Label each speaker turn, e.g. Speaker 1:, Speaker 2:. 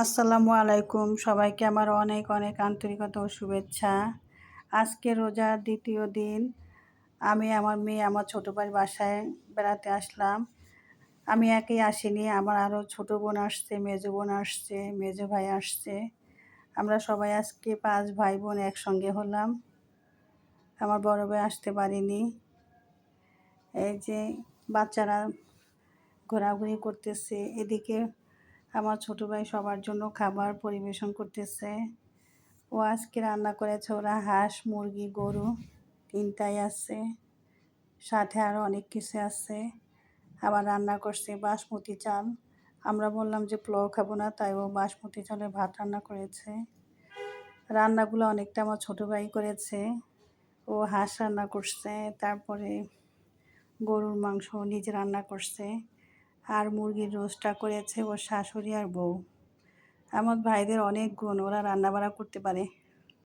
Speaker 1: আসসালামু আলাইকুম। সবাইকে আমার অনেক অনেক আন্তরিকতা ও শুভেচ্ছা। আজকে রোজার দ্বিতীয় দিন। আমি, আমার মেয়ে, আমার ছোটো ভাইয়ের বাসায় বেড়াতে আসলাম। আমি একাই আসিনি, আমার আরও ছোটো বোন আসছে, মেজো বোন আসছে, মেজো ভাই আসছে। আমরা সবাই আজকে 5 ভাই বোন একসঙ্গে হলাম। আমার বড় ভাই আসতে পারেনি। এই যে বাচ্চারা ঘোরাঘুরি করতেছে, এদিকে আমার ছোটো ভাই সবার জন্য খাবার পরিবেশন করতেছে। ও আজকে রান্না করেছে, ওরা হাঁস, মুরগি, গরু 3টাই আছে, সাথে আরও অনেক কিছু আছে। আবার রান্না করছে বাসমতি চাল। আমরা বললাম যে পোলাও খাবো না, তাই ও বাসমতি চালের ভাত রান্না করেছে। রান্নাগুলো অনেকটা আমার ছোটো ভাই করেছে। ও হাঁস রান্না করছে, তারপরে গরুর মাংস নিজে রান্না করছে, আর মুরগির রোস্টটা করেছে ওর শাশুড়ি আর বউ। আমার ভাইদের অনেক গুণ, ওরা রান্নাবাড়া করতে পারে।